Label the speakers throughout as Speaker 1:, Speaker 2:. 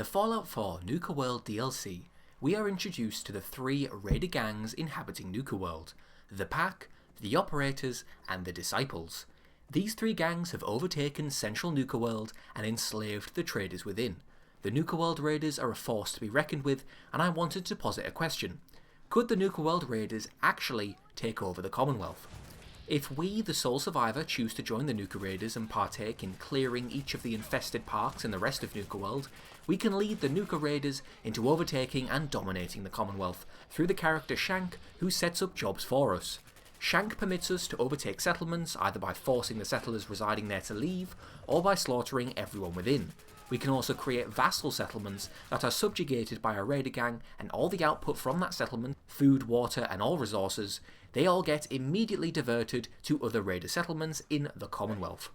Speaker 1: the Fallout 4 Nuka World DLC, we are introduced to the three raider gangs inhabiting Nuka World: the Pack, the Operators, and the Disciples. These three gangs have overtaken central Nuka World and enslaved the traders within. The Nuka World Raiders are a force to be reckoned with, and I wanted to posit a question. Could the Nuka World Raiders actually take over the Commonwealth? If we, the sole survivor, choose to join the Nuka Raiders and partake in clearing each of the infested parks in the rest of Nuka World, we can lead the Nuka Raiders into overtaking and dominating the Commonwealth through the character Shank, who sets up jobs for us. Shank permits us to overtake settlements either by forcing the settlers residing there to leave, or by slaughtering everyone within. We can also create vassal settlements that are subjugated by a raider gang, and all the output from that settlement, food, water and all resources, they all get immediately diverted to other raider settlements in the Commonwealth.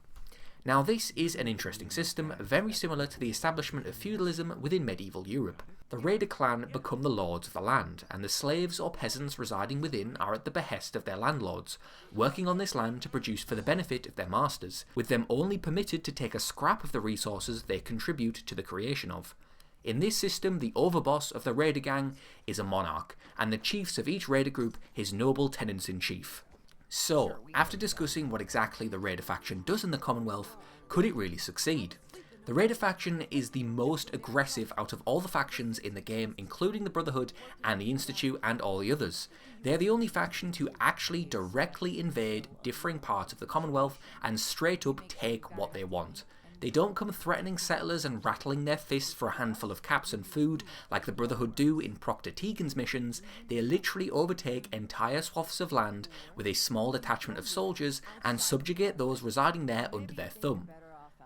Speaker 1: Now this is an interesting system, very similar to the establishment of feudalism within medieval Europe. The raider clan become the lords of the land, and the slaves or peasants residing within are at the behest of their landlords, working on this land to produce for the benefit of their masters, with them only permitted to take a scrap of the resources they contribute to the creation of. In this system, the overboss of the raider gang is a monarch, and the chiefs of each raider group his noble tenants-in-chief. So, after discussing what exactly the raider faction does in the Commonwealth, could it really succeed? The raider faction is the most aggressive out of all the factions in the game, including the Brotherhood and the Institute and all the others. They are the only faction to actually directly invade differing parts of the Commonwealth and straight up take what they want. They don't come threatening settlers and rattling their fists for a handful of caps and food like the Brotherhood do in Proctor Tegan's missions. They literally overtake entire swaths of land with a small detachment of soldiers and subjugate those residing there under their thumb.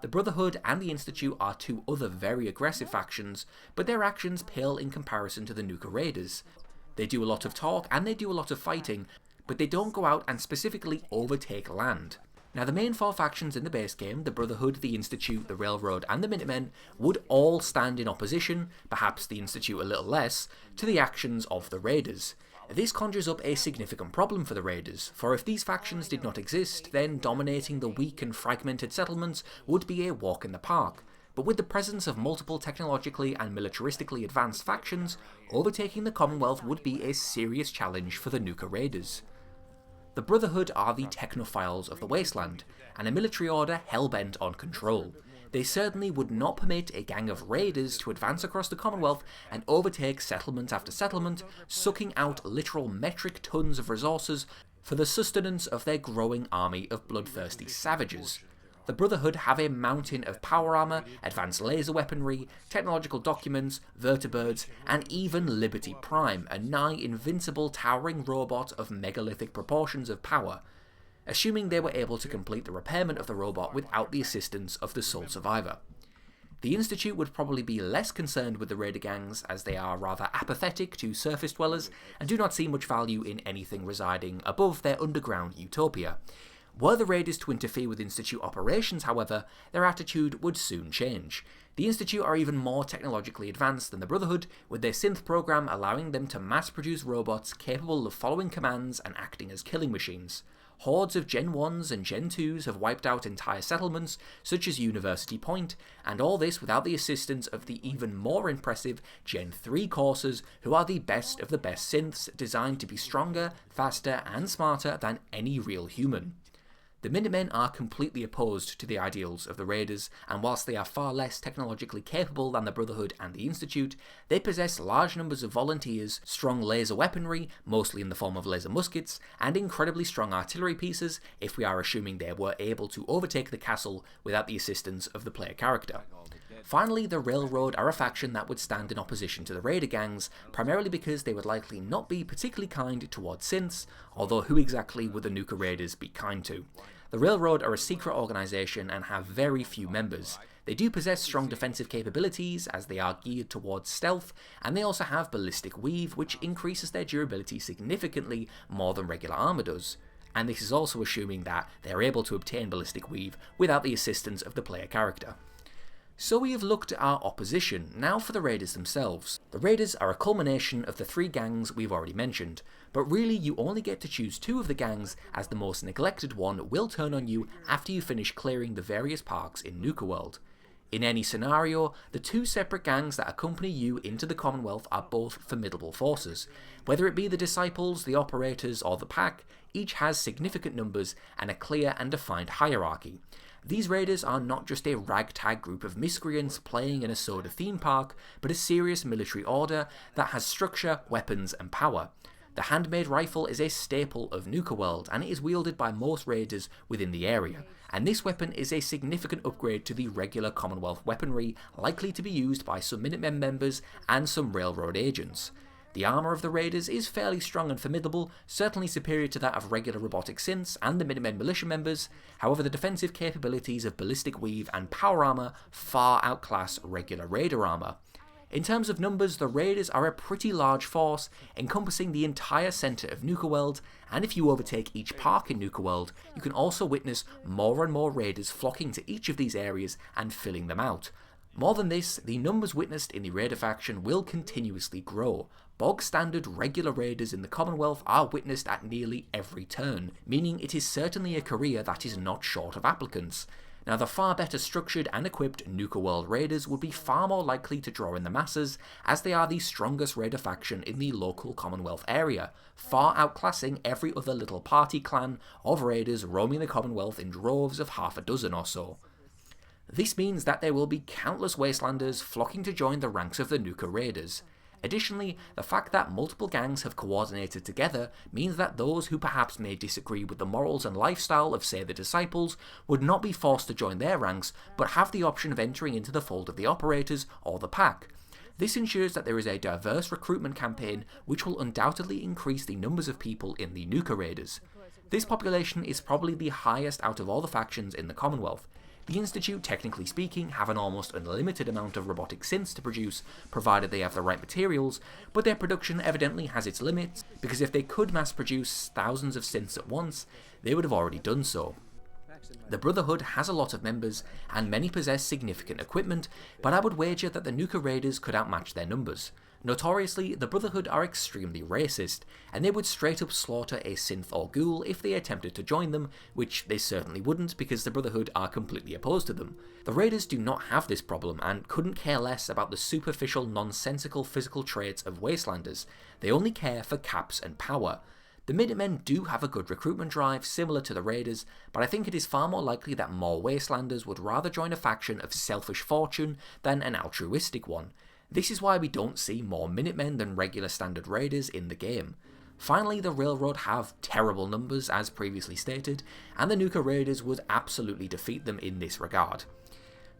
Speaker 1: The Brotherhood and the Institute are two other very aggressive factions, but their actions pale in comparison to the Nuka Raiders. They do a lot of talk and they do a lot of fighting, but they don't go out and specifically overtake land. Now the main four factions in the base game, the Brotherhood, the Institute, the Railroad and the Minutemen, would all stand in opposition, perhaps the Institute a little less, to the actions of the Raiders. This conjures up a significant problem for the Raiders, for if these factions did not exist, then dominating the weak and fragmented settlements would be a walk in the park. But with the presence of multiple technologically and militaristically advanced factions, overtaking the Commonwealth would be a serious challenge for the Nuka Raiders. The Brotherhood are the technophiles of the wasteland, and a military order hell-bent on control. They certainly would not permit a gang of raiders to advance across the Commonwealth and overtake settlement after settlement, sucking out literal metric tons of resources for the sustenance of their growing army of bloodthirsty savages. The Brotherhood have a mountain of power armor, advanced laser weaponry, technological documents, vertibirds, and even Liberty Prime, a nigh invincible towering robot of megalithic proportions of power, assuming they were able to complete the repairment of the robot without the assistance of the sole survivor. The Institute would probably be less concerned with the raider gangs, as they are rather apathetic to surface dwellers and do not see much value in anything residing above their underground utopia. Were the Raiders to interfere with Institute operations, however, their attitude would soon change. The Institute are even more technologically advanced than the Brotherhood, with their synth program allowing them to mass-produce robots capable of following commands and acting as killing machines. Hordes of Gen 1s and Gen 2s have wiped out entire settlements, such as University Point, and all this without the assistance of the even more impressive Gen 3 coursers, who are the best of the best synths, designed to be stronger, faster, and smarter than any real human. The Minutemen are completely opposed to the ideals of the Raiders, and whilst they are far less technologically capable than the Brotherhood and the Institute, they possess large numbers of volunteers, strong laser weaponry, mostly in the form of laser muskets, and incredibly strong artillery pieces, if we are assuming they were able to overtake the castle without the assistance of the player character. Finally, the Railroad are a faction that would stand in opposition to the Raider gangs, primarily because they would likely not be particularly kind towards synths, although who exactly would the Nuka Raiders be kind to? The Railroad are a secret organisation and have very few members. They do possess strong defensive capabilities, as they are geared towards stealth, and they also have ballistic weave, which increases their durability significantly more than regular armour does. And this is also assuming that they are able to obtain ballistic weave without the assistance of the player character. So we have looked at our opposition, now for the Raiders themselves. The Raiders are a culmination of the three gangs we've already mentioned, but really you only get to choose two of the gangs, as the most neglected one will turn on you after you finish clearing the various parks in Nuka World. In any scenario, the two separate gangs that accompany you into the Commonwealth are both formidable forces. Whether it be the Disciples, the Operators, or the Pack, each has significant numbers and a clear and defined hierarchy. These raiders are not just a ragtag group of miscreants playing in a soda theme park, but a serious military order that has structure, weapons, and power. The handmade rifle is a staple of Nuka World, and it is wielded by most raiders within the area, and this weapon is a significant upgrade to the regular Commonwealth weaponry, likely to be used by some Minutemen members and some railroad agents. The armour of the raiders is fairly strong and formidable, certainly superior to that of regular robotic synths and the Minutemen militia members. However, the defensive capabilities of ballistic weave and power armour far outclass regular raider armour. In terms of numbers, the raiders are a pretty large force, encompassing the entire centre of Nuka World, and if you overtake each park in Nuka World, you can also witness more and more raiders flocking to each of these areas and filling them out. More than this, the numbers witnessed in the raider faction will continuously grow. Bog standard regular raiders in the Commonwealth are witnessed at nearly every turn, meaning it is certainly a career that is not short of applicants. Now, the far better structured and equipped Nuka World Raiders would be far more likely to draw in the masses, as they are the strongest raider faction in the local Commonwealth area, far outclassing every other little party clan of raiders roaming the Commonwealth in droves of half a dozen or so. This means that there will be countless wastelanders flocking to join the ranks of the Nuka Raiders. Additionally, the fact that multiple gangs have coordinated together means that those who perhaps may disagree with the morals and lifestyle of, say, the Disciples would not be forced to join their ranks, but have the option of entering into the fold of the Operators or the Pack. This ensures that there is a diverse recruitment campaign which will undoubtedly increase the numbers of people in the Nuka Raiders. This population is probably the highest out of all the factions in the Commonwealth. The Institute, technically speaking, have an almost unlimited amount of robotic synths to produce, provided they have the right materials, but their production evidently has its limits, because if they could mass produce thousands of synths at once, they would have already done so. The Brotherhood has a lot of members, and many possess significant equipment, but I would wager that the Nuka Raiders could outmatch their numbers. Notoriously, the Brotherhood are extremely racist, and they would straight up slaughter a synth or ghoul if they attempted to join them, which they certainly wouldn't because the Brotherhood are completely opposed to them. The Raiders do not have this problem and couldn't care less about the superficial, nonsensical physical traits of Wastelanders. They only care for caps and power. The Minutemen do have a good recruitment drive similar to the Raiders, but I think it is far more likely that more Wastelanders would rather join a faction of selfish fortune than an altruistic one. This is why we don't see more Minutemen than regular standard raiders in the game. Finally, the Railroad have terrible numbers as previously stated, and the Nuka Raiders would absolutely defeat them in this regard.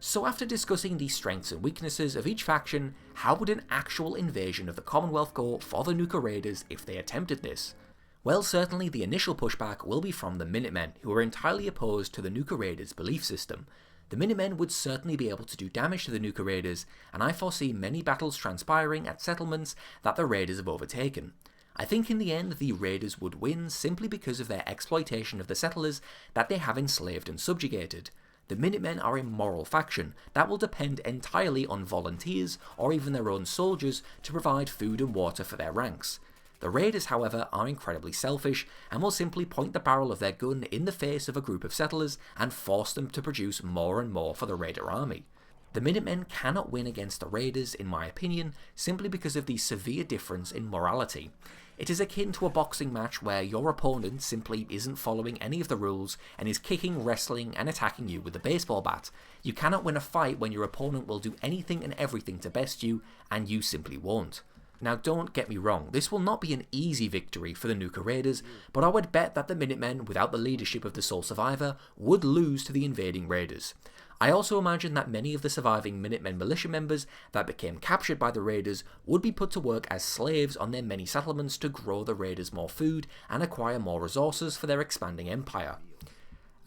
Speaker 1: So after discussing the strengths and weaknesses of each faction, how would an actual invasion of the Commonwealth go for the Nuka Raiders if they attempted this? Well, certainly the initial pushback will be from the Minutemen, who are entirely opposed to the Nuka Raiders' belief system. The Minutemen would certainly be able to do damage to the Nuka Raiders, and I foresee many battles transpiring at settlements that the Raiders have overtaken. I think in the end the Raiders would win simply because of their exploitation of the settlers that they have enslaved and subjugated. The Minutemen are a moral faction that will depend entirely on volunteers or even their own soldiers to provide food and water for their ranks. The Raiders, however, are incredibly selfish and will simply point the barrel of their gun in the face of a group of settlers and force them to produce more and more for the Raider army. The Minutemen cannot win against the Raiders, in my opinion, simply because of the severe difference in morality. It is akin to a boxing match where your opponent simply isn't following any of the rules and is kicking, wrestling, and attacking you with a baseball bat. You cannot win a fight when your opponent will do anything and everything to best you, and you simply won't. Now, don't get me wrong, this will not be an easy victory for the Nuka Raiders, but I would bet that the Minutemen, without the leadership of the sole survivor, would lose to the invading Raiders. I also imagine that many of the surviving Minutemen militia members that became captured by the Raiders would be put to work as slaves on their many settlements to grow the Raiders more food and acquire more resources for their expanding empire.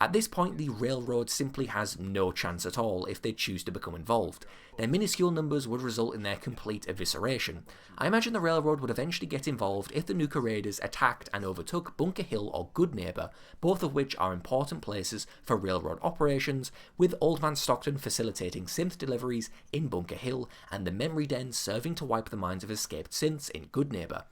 Speaker 1: At this point, the Railroad simply has no chance at all if they choose to become involved. Their minuscule numbers would result in their complete evisceration. I imagine the Railroad would eventually get involved if the Nuka Raiders attacked and overtook Bunker Hill or Good Neighbor, both of which are important places for Railroad operations, with Old Man Stockton facilitating synth deliveries in Bunker Hill and the Memory Den serving to wipe the minds of escaped synths in Good Neighbor.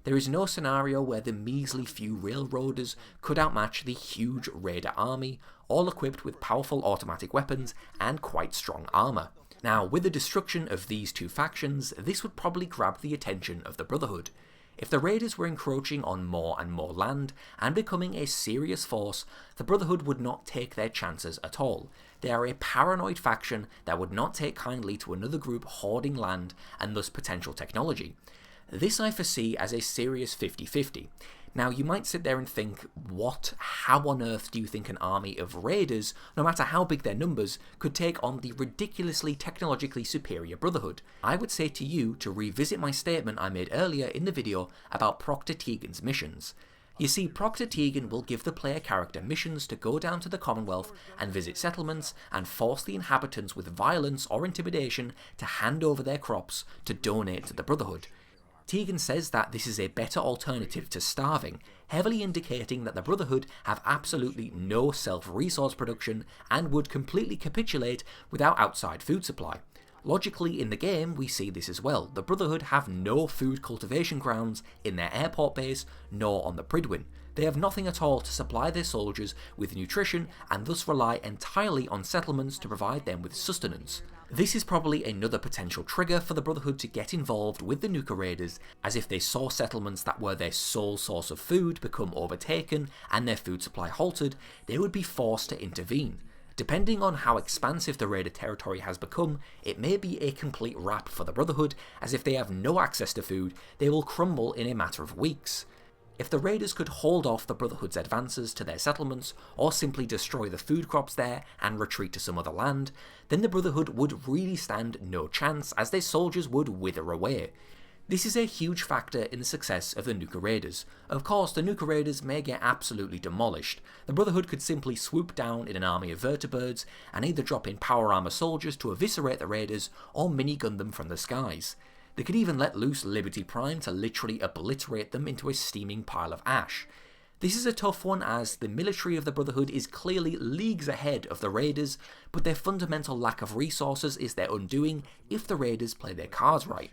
Speaker 1: There is no scenario where the measly few railroaders could outmatch the huge raider army, all equipped with powerful automatic weapons and quite strong armour. Now, with the destruction of these two factions, this would probably grab the attention of the Brotherhood. If the Raiders were encroaching on more and more land and becoming a serious force, the Brotherhood would not take their chances at all. They are a paranoid faction that would not take kindly to another group hoarding land and thus potential technology. This I foresee as a serious 50-50. Now, you might sit there and think, how on earth do you think an army of raiders, no matter how big their numbers, could take on the ridiculously technologically superior Brotherhood? I would say to you to revisit my statement I made earlier in the video about Proctor Tegan's missions. You see, Proctor Tegan will give the player character missions to go down to the Commonwealth and visit settlements and force the inhabitants with violence or intimidation to hand over their crops to donate to the Brotherhood. Tegan says that this is a better alternative to starving, heavily indicating that the Brotherhood have absolutely no self-resource production and would completely capitulate without outside food supply. Logically, in the game, we see this as well. The Brotherhood have no food cultivation grounds in their airport base, nor on the Pridwin. They have nothing at all to supply their soldiers with nutrition and thus rely entirely on settlements to provide them with sustenance. This is probably another potential trigger for the Brotherhood to get involved with the Nuka Raiders, as if they saw settlements that were their sole source of food become overtaken and their food supply halted, they would be forced to intervene. Depending on how expansive the Raider territory has become, it may be a complete wrap for the Brotherhood, as if they have no access to food, they will crumble in a matter of weeks. If the Raiders could hold off the Brotherhood's advances to their settlements, or simply destroy the food crops there and retreat to some other land, then the Brotherhood would really stand no chance, as their soldiers would wither away. This is a huge factor in the success of the Nuka Raiders. Of course, the Nuka Raiders may get absolutely demolished. The Brotherhood could simply swoop down in an army of vertibirds and either drop in power armor soldiers to eviscerate the Raiders or minigun them from the skies. They could even let loose Liberty Prime to literally obliterate them into a steaming pile of ash. This is a tough one, as the military of the Brotherhood is clearly leagues ahead of the Raiders, but their fundamental lack of resources is their undoing if the Raiders play their cards right.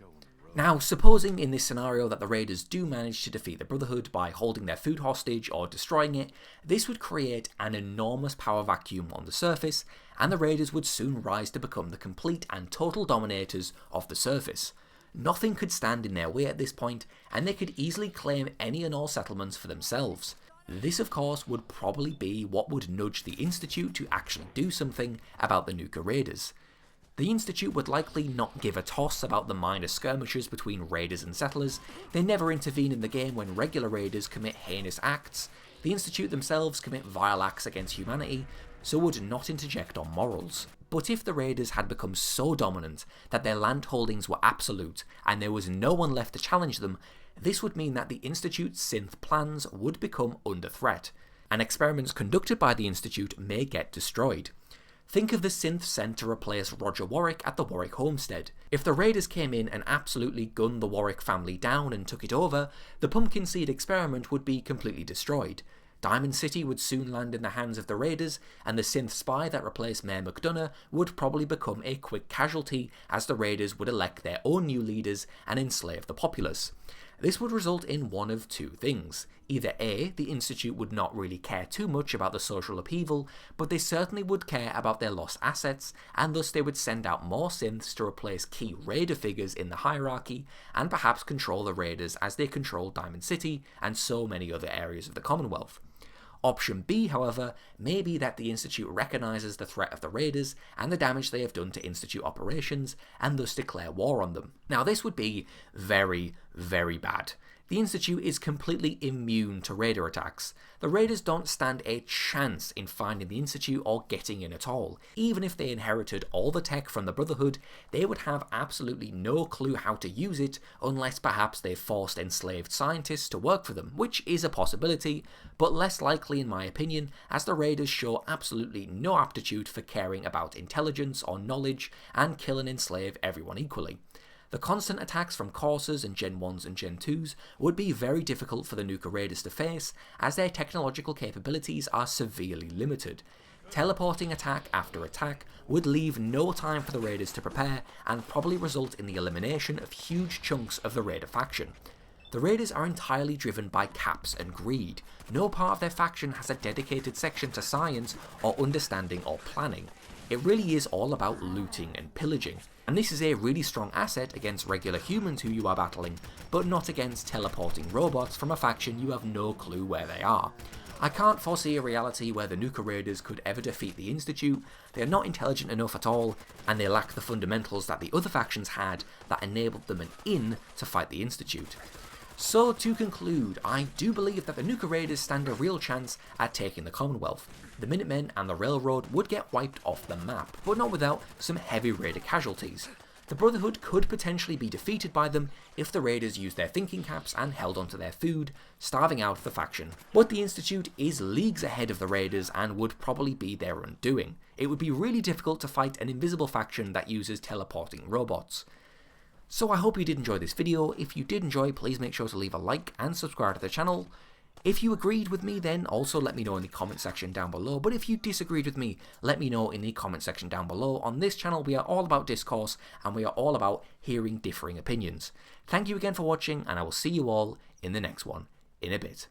Speaker 1: Now, supposing in this scenario that the Raiders do manage to defeat the Brotherhood by holding their food hostage or destroying it, this would create an enormous power vacuum on the surface, and the Raiders would soon rise to become the complete and total dominators of the surface. Nothing could stand in their way at this point, and they could easily claim any and all settlements for themselves. This, of course, would probably be what would nudge the Institute to actually do something about the Nuka Raiders. The Institute would likely not give a toss about the minor skirmishes between raiders and settlers. They never intervene in the game when regular raiders commit heinous acts. The Institute themselves commit vile acts against humanity, so would not interject on morals. But if the raiders had become so dominant that their land holdings were absolute and there was no one left to challenge them, this would mean that the Institute's synth plans would become under threat, and experiments conducted by the Institute may get destroyed. Think of the synth sent to replace Roger Warwick at the Warwick homestead. If the raiders came in and absolutely gunned the Warwick family down and took it over, the pumpkin seed experiment would be completely destroyed. Diamond City would soon land in the hands of the raiders, and the synth spy that replaced Mayor McDonough would probably become a quick casualty, as the raiders would elect their own new leaders and enslave the populace. This would result in one of two things. Either A, the Institute would not really care too much about the social upheaval, but they certainly would care about their lost assets, and thus they would send out more synths to replace key raider figures in the hierarchy, and perhaps control the raiders as they control Diamond City and so many other areas of the Commonwealth. Option B, however, may be that the Institute recognises the threat of the raiders and the damage they have done to Institute operations, and thus declare war on them. Now, this would be very, very bad. The Institute is completely immune to raider attacks. The raiders don't stand a chance in finding the Institute or getting in at all. Even if they inherited all the tech from the Brotherhood, they would have absolutely no clue how to use it, unless perhaps they forced enslaved scientists to work for them, which is a possibility, but less likely in my opinion, as the raiders show absolutely no aptitude for caring about intelligence or knowledge, and kill and enslave everyone equally. The constant attacks from Coursers and Gen 1s and Gen 2s would be very difficult for the Nuka Raiders to face, as their technological capabilities are severely limited. Teleporting attack after attack would leave no time for the Raiders to prepare, and probably result in the elimination of huge chunks of the Raider faction. The Raiders are entirely driven by caps and greed. No part of their faction has a dedicated section to science or understanding or planning. It really is all about looting and pillaging, and this is a really strong asset against regular humans who you are battling, but not against teleporting robots from a faction you have no clue where they are. I can't foresee a reality where the Nuka Raiders could ever defeat the Institute. They are not intelligent enough at all, and they lack the fundamentals that the other factions had that enabled them an in to fight the Institute. So to conclude, I do believe that the Nuka Raiders stand a real chance at taking the Commonwealth. The Minutemen and the Railroad would get wiped off the map, but not without some heavy Raider casualties. The Brotherhood could potentially be defeated by them if the Raiders used their thinking caps and held onto their food, starving out the faction. But the Institute is leagues ahead of the Raiders and would probably be their undoing. It would be really difficult to fight an invisible faction that uses teleporting robots. So I hope you did enjoy this video. If you did enjoy, please make sure to leave a like and subscribe to the channel. If you agreed with me, then also let me know in the comment section down below. But if you disagreed with me, let me know in the comment section down below. On this channel, we are all about discourse and we are all about hearing differing opinions. Thank you again for watching, and I will see you all in the next one in a bit.